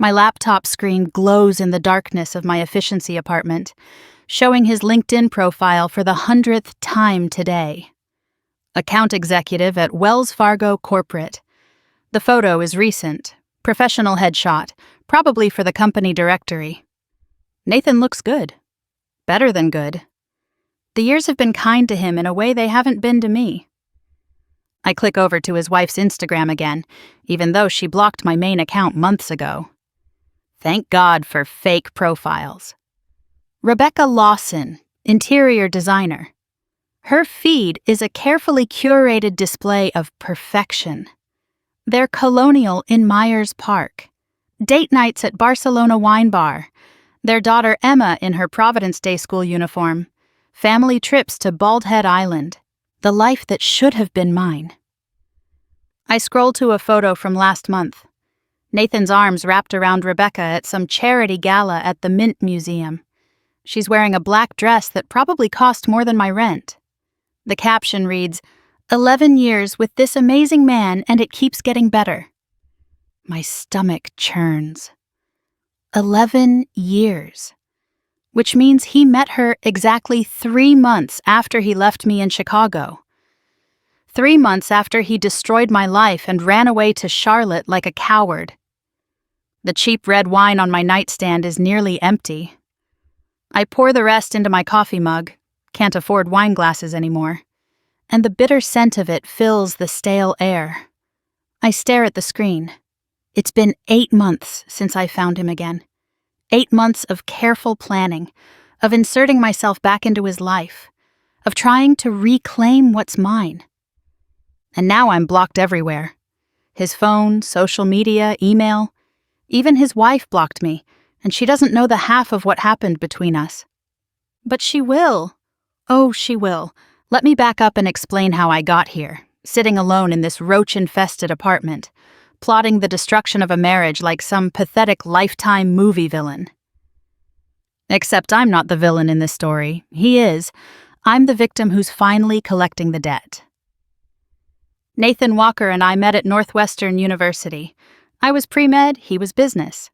My laptop screen glows in the darkness of my efficiency apartment, showing his LinkedIn profile for the 100th time today. Account executive at Wells Fargo Corporate. The photo is recent, professional headshot, probably for the company directory. Nathan looks good. Better than good. The years have been kind to him in a way they haven't been to me. I click over to his wife's Instagram again, even though she blocked my main account months ago. Thank God for fake profiles. Rebecca Lawson, interior designer. Her feed is a carefully curated display of perfection. They're colonial in Myers Park. Date nights at Barcelona Wine Bar. Their daughter Emma in her Providence Day school uniform. Family trips to Bald Head Island. The life that should have been mine. I scroll to a photo from last month. Nathan's arms wrapped around Rebecca at some charity gala at the Mint Museum. She's wearing a black dress that probably cost more than my rent. The caption reads, 11 years with this amazing man and it keeps getting better. My stomach churns. 11 years. Which means he met her exactly 3 months after he left me in Chicago. 3 months after he destroyed my life and ran away to Charlotte like a coward. The cheap red wine on my nightstand is nearly empty. I pour the rest into my coffee mug, can't afford wine glasses anymore, and the bitter scent of it fills the stale air. I stare at the screen. It's been 8 months since I found him again. 8 months of careful planning, of inserting myself back into his life, of trying to reclaim what's mine. And now I'm blocked everywhere. His phone, social media, email. Even his wife blocked me, and she doesn't know the half of what happened between us. But she will. Oh, she will. Let me back up and explain how I got here, sitting alone in this roach-infested apartment, plotting the destruction of a marriage like some pathetic Lifetime movie villain. Except I'm not the villain in this story. He is. I'm the victim who's finally collecting the debt. Nathan Walker and I met at Northwestern University. I was pre-med, he was business.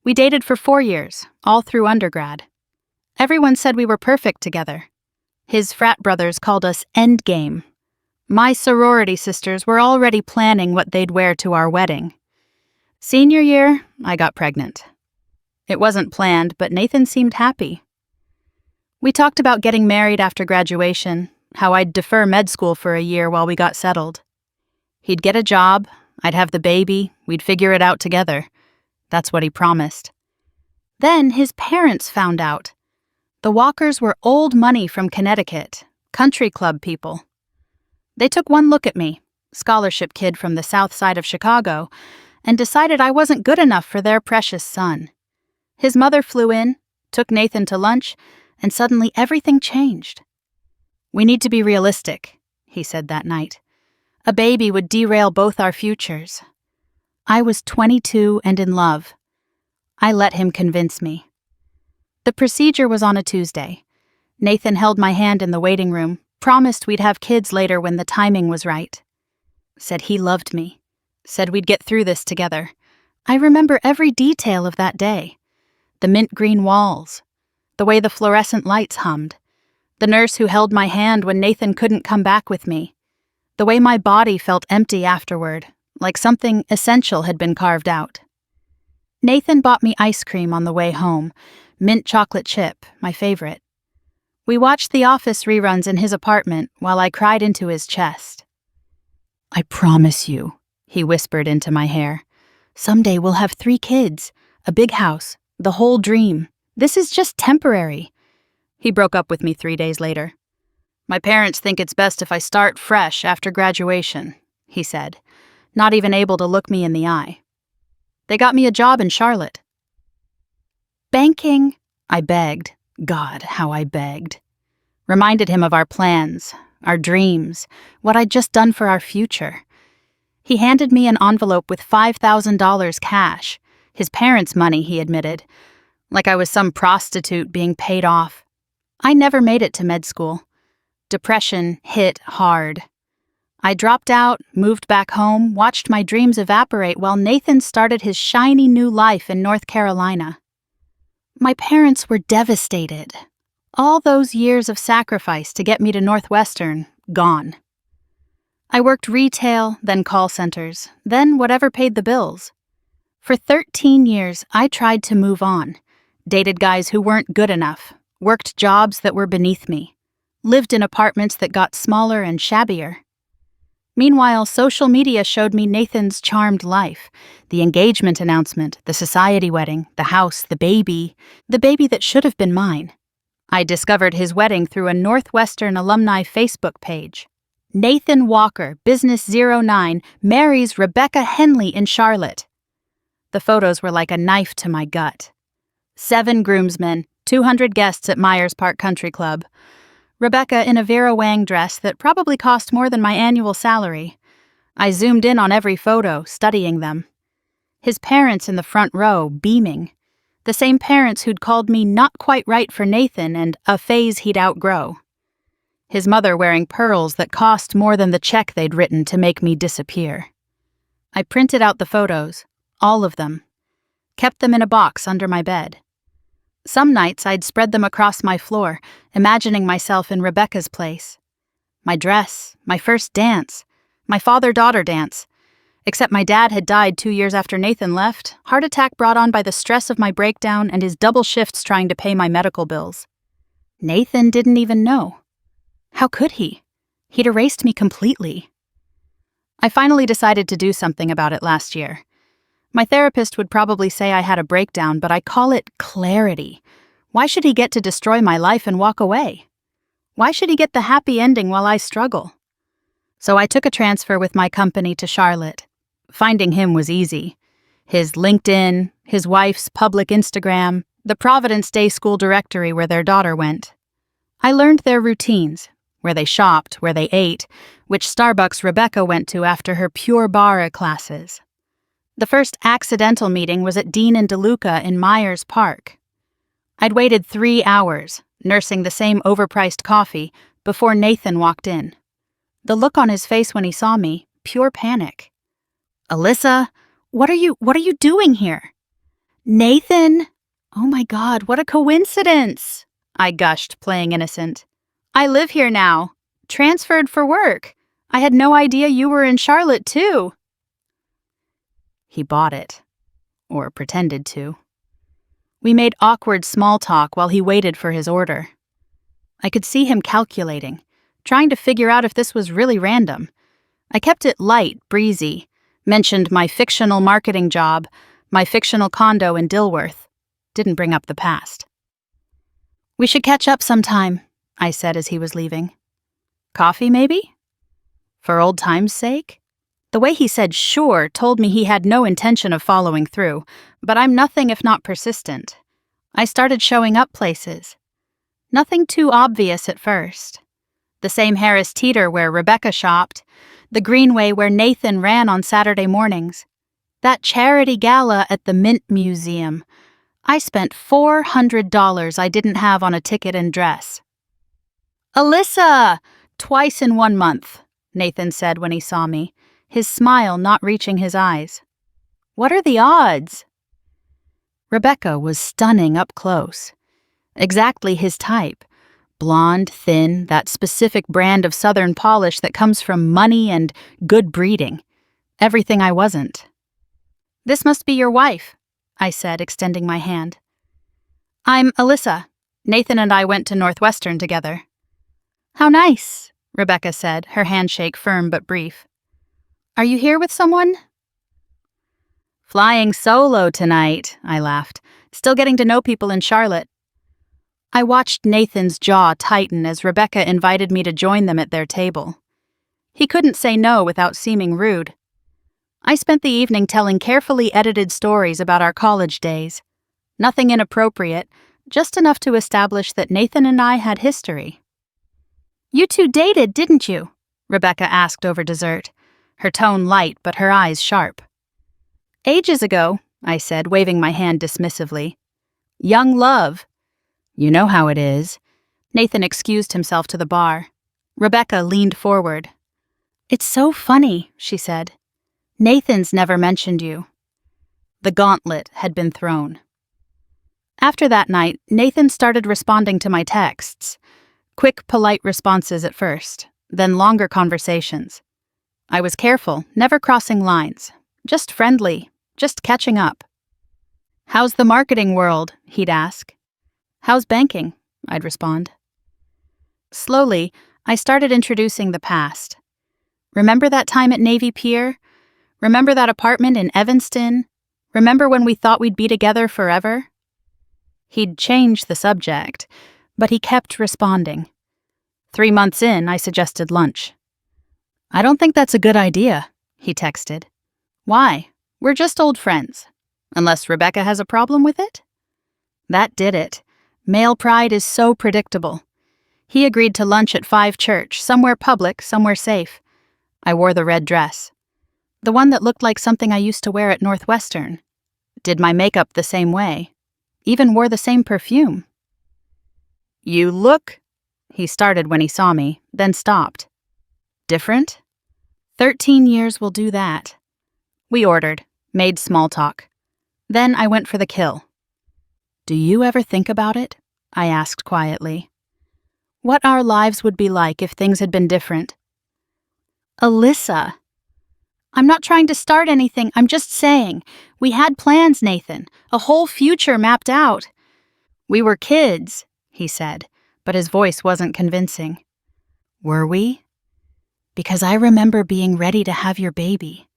We dated for 4 years, all through undergrad. Everyone said we were perfect together. His frat brothers called us Endgame. My sorority sisters were already planning what they'd wear to our wedding. Senior year, I got pregnant. It wasn't planned, but Nathan seemed happy. We talked about getting married after graduation, how I'd defer med school for a year while we got settled. He'd get a job, I'd have the baby, we'd figure it out together. That's what he promised. Then his parents found out. The Walkers were old money from Connecticut, country club people. They took one look at me, scholarship kid from the south side of Chicago, and decided I wasn't good enough for their precious son. His mother flew in, took Nathan to lunch, and suddenly everything changed. We need to be realistic, he said that night. A baby would derail both our futures. I was 22 and in love. I let him convince me. The procedure was on a Tuesday. Nathan held my hand in the waiting room, promised we'd have kids later when the timing was right. Said he loved me. Said we'd get through this together. I remember every detail of that day. The mint green walls. The way the fluorescent lights hummed. The nurse who held my hand when Nathan couldn't come back with me. The way my body felt empty afterward, like something essential had been carved out. Nathan bought me ice cream on the way home, mint chocolate chip, my favorite. We watched The Office reruns in his apartment while I cried into his chest. I promise you, he whispered into my hair. Someday we'll have 3 kids, a big house, the whole dream. This is just temporary. He broke up with me 3 days later. My parents think it's best if I start fresh after graduation, he said, not even able to look me in the eye. They got me a job in Charlotte. Banking, I begged. God, how I begged. Reminded him of our plans, our dreams, what I'd just done for our future. He handed me an envelope with $5,000 cash, his parents' money, he admitted, like I was some prostitute being paid off. I never made it to med school. Depression hit hard. I dropped out, moved back home, watched my dreams evaporate while Nathan started his shiny new life in North Carolina. My parents were devastated. All those years of sacrifice to get me to Northwestern, gone. I worked retail, then call centers, then whatever paid the bills. For 13 years, I tried to move on, dated guys who weren't good enough, worked jobs that were beneath me, lived in apartments that got smaller and shabbier. Meanwhile, social media showed me Nathan's charmed life, the engagement announcement, the society wedding, the house, the baby that should have been mine. I discovered his wedding through a Northwestern alumni Facebook page. Nathan Walker, Business 09, marries Rebecca Henley in Charlotte. The photos were like a knife to my gut. 7 groomsmen, 200 guests at Myers Park Country Club. Rebecca in a Vera Wang dress that probably cost more than my annual salary. I zoomed in on every photo, studying them. His parents in the front row, beaming. The same parents who'd called me not quite right for Nathan and a phase he'd outgrow. His mother wearing pearls that cost more than the check they'd written to make me disappear. I printed out the photos, all of them, kept them in a box under my bed. Some nights I'd spread them across my floor, imagining myself in Rebecca's place. My dress, my first dance, my father-daughter dance. Except my dad had died 2 years after Nathan left, heart attack brought on by the stress of my breakdown and his double shifts trying to pay my medical bills. Nathan didn't even know. How could he? He'd erased me completely. I finally decided to do something about it last year. My therapist would probably say I had a breakdown, but I call it clarity. Why should he get to destroy my life and walk away? Why should he get the happy ending while I struggle? So I took a transfer with my company to Charlotte. Finding him was easy. His LinkedIn, his wife's public Instagram, the Providence Day School directory where their daughter went. I learned their routines, where they shopped, where they ate, which Starbucks Rebecca went to after her Pure Barra classes. The first accidental meeting was at Dean and DeLuca in Myers Park. I'd waited 3 hours, nursing the same overpriced coffee, before Nathan walked in. The look on his face when he saw me, pure panic. "Alyssa, what are you doing here?" "Nathan! Oh my God, what a coincidence!" I gushed, playing innocent. "I live here now. Transferred for work. I had no idea you were in Charlotte, too." He bought it. Or pretended to. We made awkward small talk while he waited for his order. I could see him calculating, trying to figure out if this was really random. I kept it light, breezy, mentioned my fictional marketing job, my fictional condo in Dilworth. Didn't bring up the past. "We should catch up sometime," I said as he was leaving. "Coffee, maybe? For old time's sake?" The way he said sure told me he had no intention of following through, but I'm nothing if not persistent. I started showing up places. Nothing too obvious at first. The same Harris Teeter where Rebecca shopped, the Greenway where Nathan ran on Saturday mornings, that charity gala at the Mint Museum. I spent $400 I didn't have on a ticket and dress. "Alyssa! Twice in 1 month," Nathan said when he saw me, his smile not reaching his eyes. "What are the odds?" Rebecca was stunning up close. Exactly his type. Blonde, thin, that specific brand of Southern polish that comes from money and good breeding. Everything I wasn't. "This must be your wife," I said, extending my hand. "I'm Alyssa. Nathan and I went to Northwestern together." "How nice," Rebecca said, her handshake firm but brief. "Are you here with someone?" "Flying solo tonight," I laughed, still getting to know people in Charlotte. I watched Nathan's jaw tighten as Rebecca invited me to join them at their table. He couldn't say no without seeming rude. I spent the evening telling carefully edited stories about our college days. Nothing inappropriate, just enough to establish that Nathan and I had history. "You two dated, didn't you?" Rebecca asked over dessert, her tone light but her eyes sharp. "Ages ago," I said, waving my hand dismissively. "Young love." "You know how it is." Nathan excused himself to the bar. Rebecca leaned forward. It's so funny, she said. Nathan's never mentioned you. The gauntlet had been thrown. After that night, Nathan started responding to my texts. Quick, polite responses at first, then longer conversations. I was careful, never crossing lines. Just friendly, just catching up. How's the marketing world? He'd ask. How's banking? I'd respond. Slowly, I started introducing the past. Remember that time at Navy Pier? Remember that apartment in Evanston? Remember when we thought we'd be together forever? He'd change the subject, but he kept responding. 3 months in, I suggested lunch. I don't think that's a good idea, he texted. Why? We're just old friends. Unless Rebecca has a problem with it? That did it. Male pride is so predictable. He agreed to lunch at 5 Church, somewhere public, somewhere safe. I wore the red dress. The one that looked like something I used to wear at Northwestern. Did my makeup the same way. Even wore the same perfume. You look, he started when he saw me, then stopped. Different? 13 years will do that. We ordered, made small talk. Then I went for the kill. Do you ever think about it? I asked quietly. What our lives would be like if things had been different. Alyssa. I'm not trying to start anything, I'm just saying. We had plans, Nathan, a whole future mapped out. We were kids, he said, but his voice wasn't convincing. Were we? Because I remember being ready to have your baby.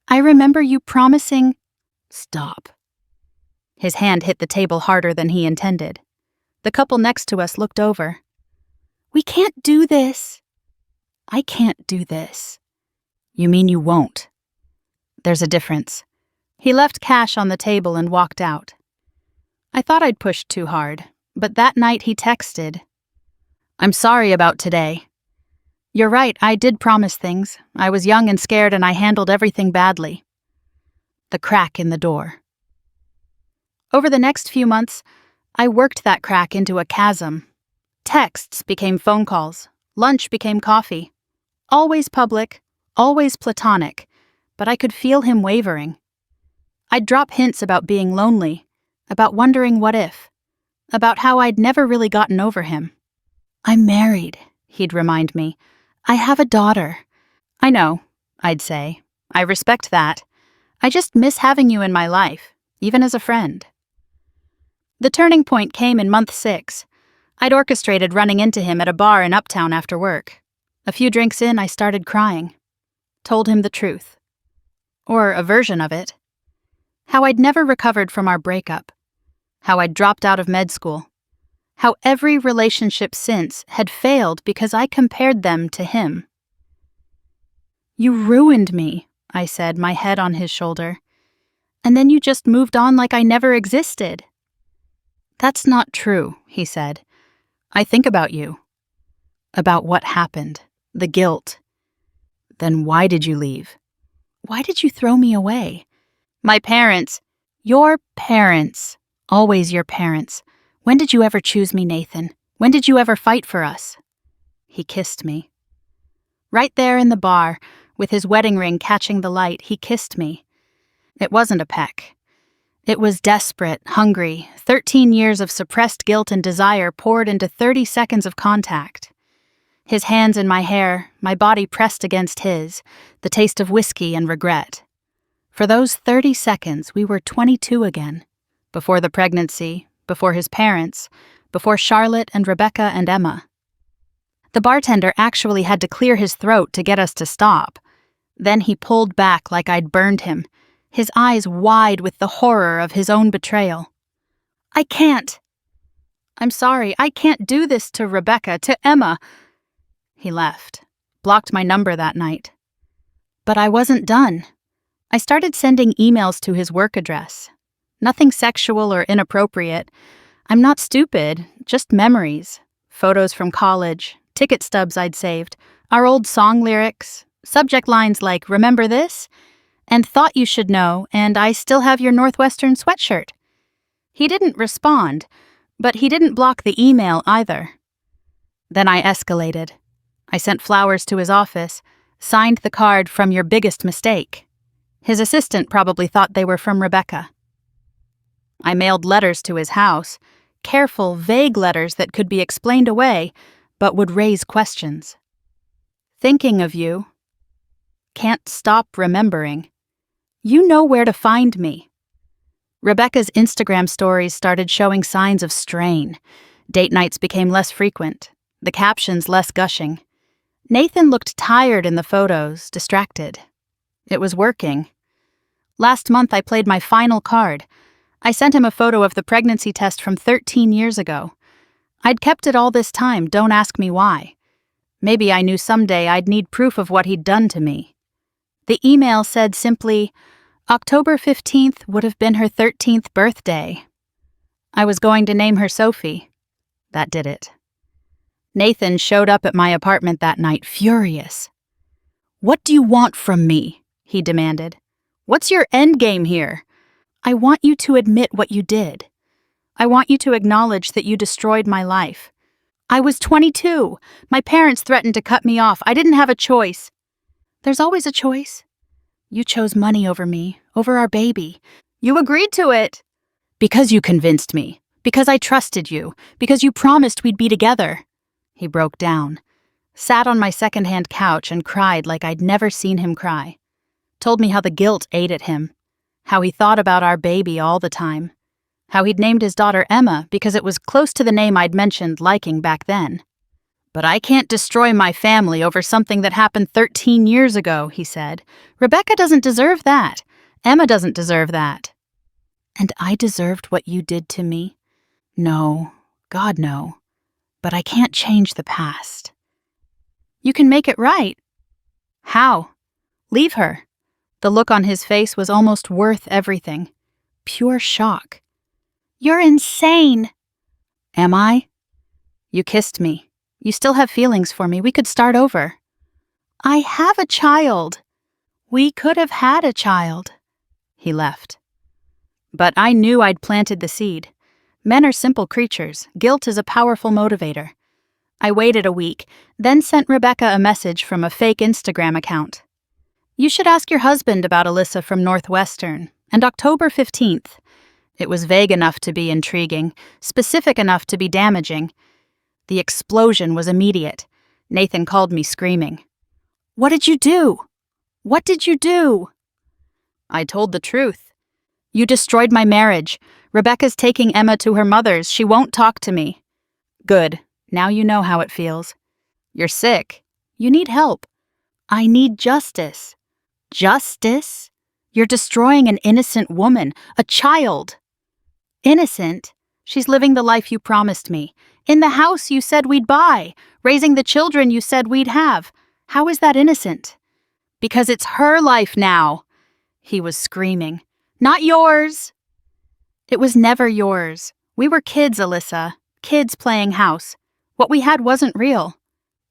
I remember you promising... Stop. His hand hit the table harder than he intended. The couple next to us looked over. We can't do this. I can't do this. You mean you won't? There's a difference. He left cash on the table and walked out. I thought I'd pushed too hard, but that night he texted. I'm sorry about today. You're right, I did promise things. I was young and scared and I handled everything badly. The crack in the door. Over the next few months, I worked that crack into a chasm. Texts became phone calls. Lunch became coffee. Always public, always platonic, but I could feel him wavering. I'd drop hints about being lonely, about wondering what if, about how I'd never really gotten over him. I'm married, he'd remind me. I have a daughter. I know, I'd say. I respect that. I just miss having you in my life, even as a friend. The turning point came in month 6. I'd orchestrated running into him at a bar in Uptown after work. A few drinks in, I started crying. Told him the truth. Or a version of it. How I'd never recovered from our breakup. How I'd dropped out of med school. How every relationship since had failed because I compared them to him. You ruined me, I said, my head on his shoulder. And then you just moved on like I never existed. That's not true, he said. I think about you. About what happened. The guilt. Then why did you leave? Why did you throw me away? My parents. Your parents. Always your parents. When did you ever choose me, Nathan? When did you ever fight for us? He kissed me. Right there in the bar, with his wedding ring catching the light, he kissed me. It wasn't a peck. It was desperate, hungry, 13 years of suppressed guilt and desire poured into 30 seconds of contact. His hands in my hair, my body pressed against his, the taste of whiskey and regret. For those 30 seconds, we were 22 again. Before the pregnancy, before his parents, before Charlotte and Rebecca and Emma. The bartender actually had to clear his throat to get us to stop. Then he pulled back like I'd burned him, his eyes wide with the horror of his own betrayal. I can't. I'm sorry, I can't do this to Rebecca, to Emma. He left, blocked my number that night. But I wasn't done. I started sending emails to his work address. Nothing sexual or inappropriate. I'm not stupid, just memories. Photos from college, ticket stubs I'd saved, our old song lyrics, subject lines like, remember this? And thought you should know, and I still have your Northwestern sweatshirt. He didn't respond, but he didn't block the email either. Then I escalated. I sent flowers to his office, Signed the card from your biggest mistake. His assistant probably thought they were from Rebecca. I mailed letters to his house, careful, vague letters that could be explained away, but would raise questions. Thinking of you. Can't stop remembering. You know where to find me. Rebecca's Instagram stories started showing signs of strain. Date nights became less frequent, the captions less gushing. Nathan looked tired in the photos, distracted. It was working. Last month I played my final card. I sent him a photo of the pregnancy test from 13 years ago. I'd kept it all this time, don't ask me why. Maybe I knew someday I'd need proof of what he'd done to me. The email said simply, October 15th would have been her 13th birthday. I was going to name her Sophie. That did it. Nathan showed up at my apartment that night, furious. What do you want from me? He demanded. What's your endgame here? I want you to admit what you did. I want you to acknowledge that you destroyed my life. I was 22. My parents threatened to cut me off. I didn't have a choice. There's always a choice. You chose money over me, over our baby. You agreed to it. Because you convinced me. Because I trusted you. Because you promised we'd be together. He broke down, sat on my secondhand couch and cried like I'd never seen him cry. Told me how the guilt ate at him, how he thought about our baby all the time, how he'd named his daughter Emma because it was close to the name I'd mentioned liking back then. But I can't destroy my family over something that happened 13 years ago, he said. Rebecca doesn't deserve that. Emma doesn't deserve that. And I deserved what you did to me? No, God no. But I can't change the past. You can make it right. How? Leave her. The look on his face was almost worth everything. Pure shock. You're insane. Am I? You kissed me. You still have feelings for me. We could start over. I have a child. We could have had a child. He left. But I knew I'd planted the seed. Men are simple creatures. Guilt is a powerful motivator. I waited a week, then sent Rebecca a message from a fake Instagram account. You should ask your husband about Alyssa from Northwestern, and October 15th. It was vague enough to be intriguing, specific enough to be damaging. The explosion was immediate. Nathan called me screaming. What did you do? What did you do? I told the truth. You destroyed my marriage. Rebecca's taking Emma to her mother's. She won't talk to me. Good. Now you know how it feels. You're sick. You need help. I need justice. Justice? You're destroying an innocent woman, a child. Innocent? She's living the life you promised me. In the house you said we'd buy. Raising the children you said we'd have. How is that innocent? Because it's her life now. He was screaming. Not yours. It was never yours. We were kids, Alyssa. Kids playing house. What we had wasn't real.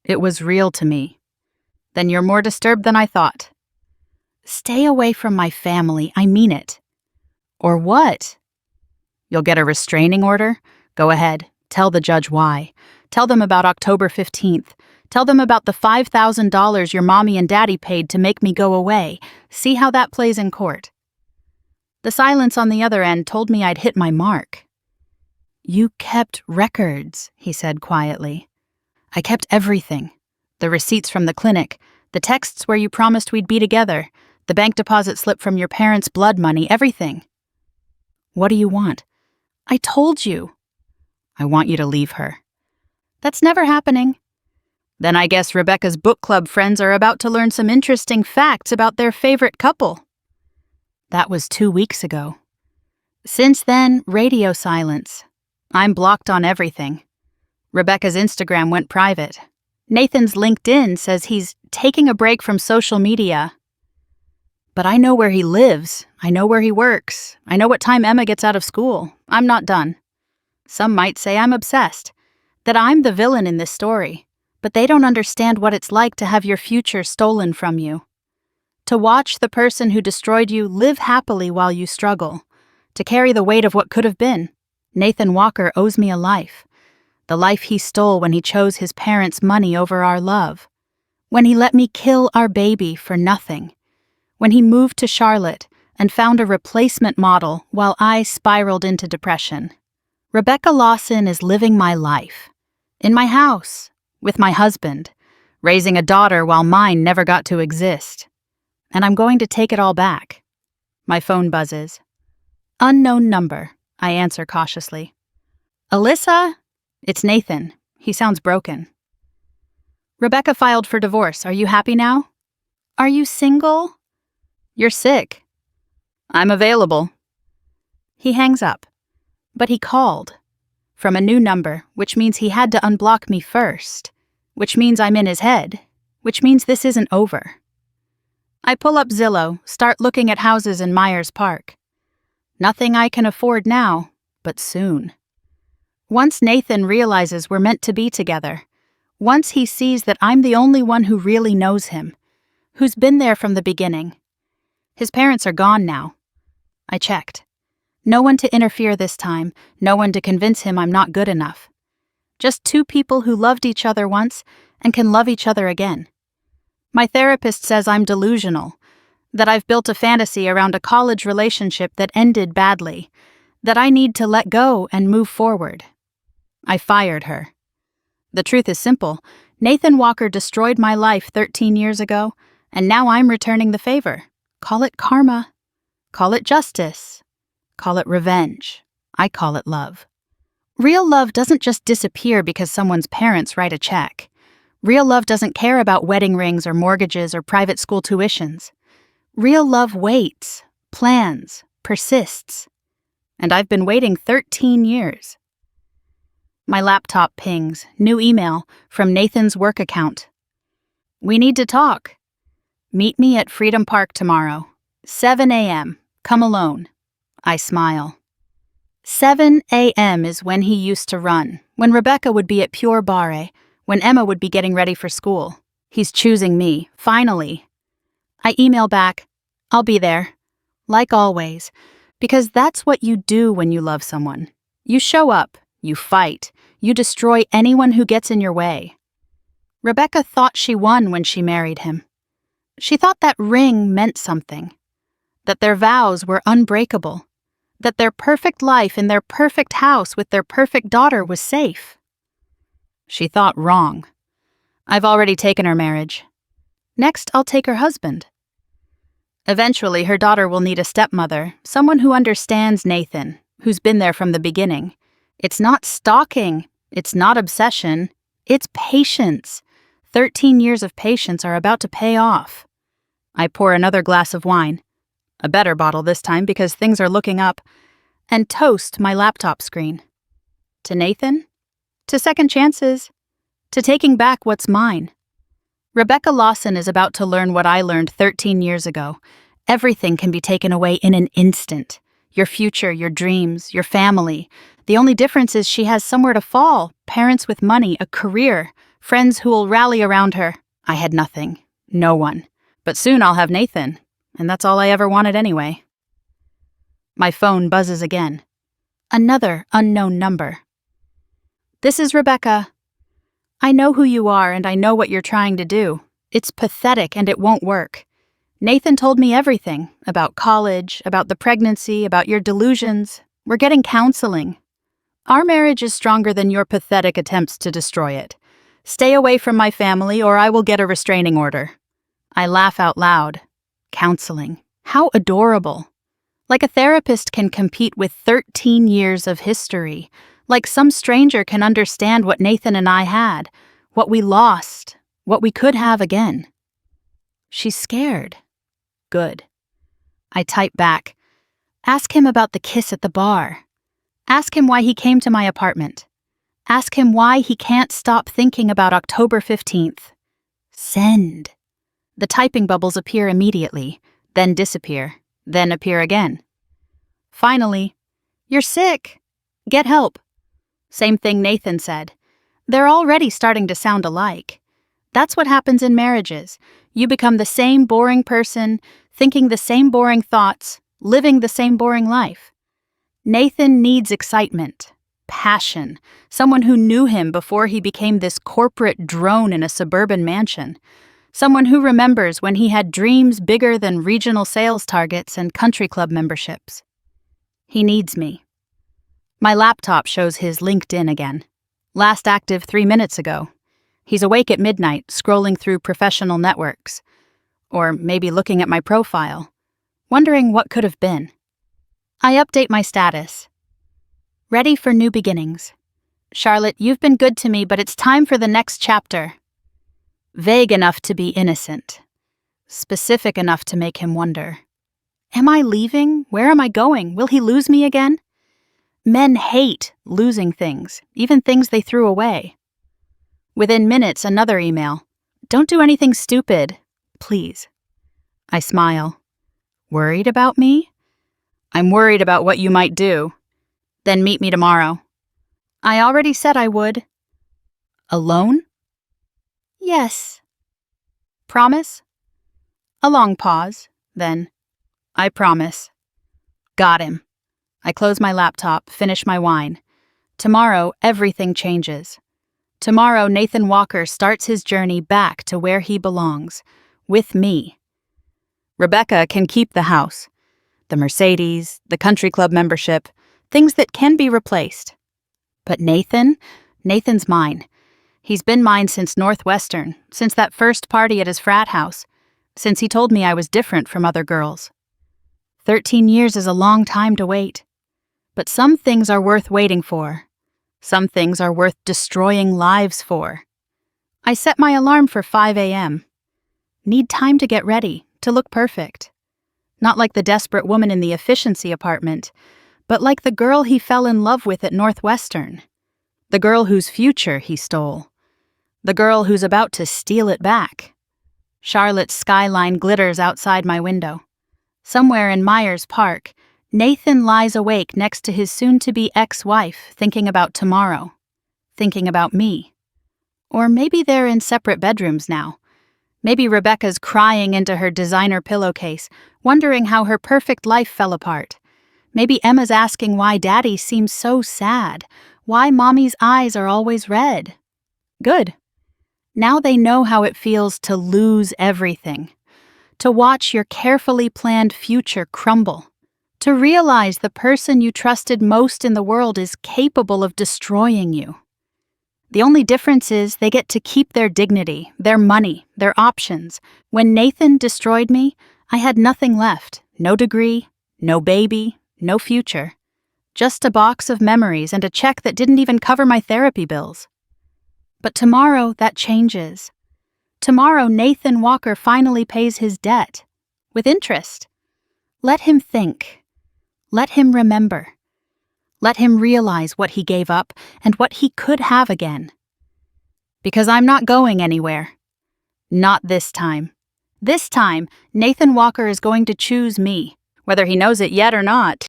It was real to me. Then you're more disturbed than I thought. Stay away from my family, I mean it. Or what? You'll get a restraining order? Go ahead. Tell the judge why. Tell them about October 15th. Tell them about the $5,000 your mommy and daddy paid to make me go away. See how that plays in court. The silence on the other end told me I'd hit my mark. You kept records, he said quietly. I kept everything. The receipts from the clinic, the texts where you promised we'd be together, the bank deposit slip from your parents' blood money, everything. What do you want? I told you. I want you to leave her. That's never happening. Then I guess Rebecca's book club friends are about to learn some interesting facts about their favorite couple. That was 2 weeks ago. Since then, radio silence. I'm blocked on everything. Rebecca's Instagram went private. Nathan's LinkedIn says he's taking a break from social media. But I know where he lives. I know where he works. I know what time Emma gets out of school. I'm not done. Some might say I'm obsessed, that I'm the villain in this story, but they don't understand what it's like to have your future stolen from you. To watch the person who destroyed you live happily while you struggle. To carry the weight of what could have been. Nathan Walker owes me a life. The life he stole when he chose his parents' money over our love. When he let me kill our baby for nothing. When he moved to Charlotte and found a replacement model while I spiraled into depression. Rebecca Lawson is living my life. In my house, with my husband, raising a daughter while mine never got to exist. And I'm going to take it all back. My phone buzzes. Unknown number, I answer cautiously. Alyssa? It's Nathan. He sounds broken. Rebecca filed for divorce. Are you happy now? Are you single? You're sick. I'm available. He hangs up. But he called. From a new number, which means he had to unblock me first. Which means I'm in his head. Which means this isn't over. I pull up Zillow, start looking at houses in Myers Park. Nothing I can afford now, but soon. Once Nathan realizes we're meant to be together, once he sees that I'm the only one who really knows him, who's been there from the beginning. His parents are gone now. I checked. No one to interfere this time, no one to convince him I'm not good enough. Just two people who loved each other once and can love each other again. My therapist says I'm delusional, that I've built a fantasy around a college relationship that ended badly, that I need to let go and move forward. I fired her. The truth is simple. Nathan Walker destroyed my life 13 years ago, and now I'm returning the favor. Call it karma. Call it justice. Call it revenge. I call it love. Real love doesn't just disappear because someone's parents write a check. Real love doesn't care about wedding rings or mortgages or private school tuitions. Real love waits, plans, persists. And I've been waiting 13 years. My laptop pings, new email from Nathan's work account. We need to talk. Meet me at Freedom Park tomorrow, 7 a.m. Come alone. I smile. 7 a.m. is when he used to run, when Rebecca would be at Pure Barre, when Emma would be getting ready for school. He's choosing me, finally. I email back, I'll be there. Like always, because that's what you do when you love someone. You show up, you fight, you destroy anyone who gets in your way. Rebecca thought she won when she married him. She thought that ring meant something, that their vows were unbreakable, that their perfect life in their perfect house with their perfect daughter was safe. She thought wrong. I've already taken her marriage. Next, I'll take her husband. Eventually, her daughter will need a stepmother, someone who understands Nathan, who's been there from the beginning. It's not stalking. It's not obsession. It's patience. 13 years of patience are about to pay off. I pour another glass of wine, a better bottle this time because things are looking up, and toast my laptop screen. To Nathan? To second chances? To taking back what's mine? Rebecca Lawson is about to learn what I learned 13 years ago. Everything can be taken away in an instant. Your future, your dreams, your family. The only difference is she has somewhere to fall, parents with money, a career, friends who will rally around her. I had nothing. No one. But soon I'll have Nathan, and that's all I ever wanted anyway. My phone buzzes again. Another unknown number. This is Rebecca. I know who you are and I know what you're trying to do. It's pathetic and it won't work. Nathan told me everything, about college, about the pregnancy, about your delusions. We're getting counseling. Our marriage is stronger than your pathetic attempts to destroy it. Stay away from my family or I will get a restraining order. I laugh out loud. Counseling. How adorable. Like a therapist can compete with 13 years of history. Like some stranger can understand what Nathan and I had, what we lost, what we could have again. She's scared. Good. I type back. Ask him about the kiss at the bar. Ask him why he came to my apartment. Ask him why he can't stop thinking about October 15th. Send. The typing bubbles appear immediately, then disappear, then appear again. Finally, you're sick. Get help. Same thing Nathan said. They're already starting to sound alike. That's what happens in marriages. You become the same boring person, thinking the same boring thoughts, living the same boring life. Nathan needs excitement, passion, someone who knew him before he became this corporate drone in a suburban mansion. Someone who remembers when he had dreams bigger than regional sales targets and country club memberships. He needs me. My laptop shows his LinkedIn again. Last active 3 minutes ago. He's awake at midnight, scrolling through professional networks. Or maybe looking at my profile, wondering what could have been. I update my status. Ready for new beginnings. Charlotte, you've been good to me, but it's time for the next chapter. Vague enough to be innocent. Specific enough to make him wonder. Am I leaving? Where am I going? Will he lose me again? Men hate losing things, even things they threw away. Within minutes, another email. Don't do anything stupid, please. I smile. Worried about me? I'm worried about what you might do. Then meet me tomorrow. I already said I would. Alone? Yes. Promise? A long pause, then, I promise. Got him. I close my laptop, finish my wine. Tomorrow, everything changes. Tomorrow, Nathan Walker starts his journey back to where he belongs, with me. Rebecca can keep the house, the Mercedes, the country club membership, things that can be replaced. But Nathan's mine. He's been mine since Northwestern, since that first party at his frat house, since he told me I was different from other girls. 13 years is a long time to wait. But some things are worth waiting for. Some things are worth destroying lives for. I set my alarm for 5 a.m. Need time to get ready, to look perfect. Not like the desperate woman in the efficiency apartment, but like the girl he fell in love with at Northwestern. The girl whose future he stole. The girl who's about to steal it back. Charlotte's skyline glitters outside my window. Somewhere in Myers Park, Nathan lies awake next to his soon-to-be ex-wife, thinking about tomorrow. Thinking about me. Or maybe they're in separate bedrooms now. Maybe Rebecca's crying into her designer pillowcase, wondering how her perfect life fell apart. Maybe Emma's asking why Daddy seems so sad, why Mommy's eyes are always red. Good. Now they know how it feels to lose everything. To watch your carefully planned future crumble. To realize the person you trusted most in the world is capable of destroying you. The only difference is they get to keep their dignity, their money, their options. When Nathan destroyed me, I had nothing left. No degree, no baby, no future. Just a box of memories and a check that didn't even cover my therapy bills. But tomorrow, that changes. Tomorrow, Nathan Walker finally pays his debt. With interest. Let him think. Let him remember. Let him realize what he gave up and what he could have again. Because I'm not going anywhere. Not this time. This time, Nathan Walker is going to choose me, whether he knows it yet or not.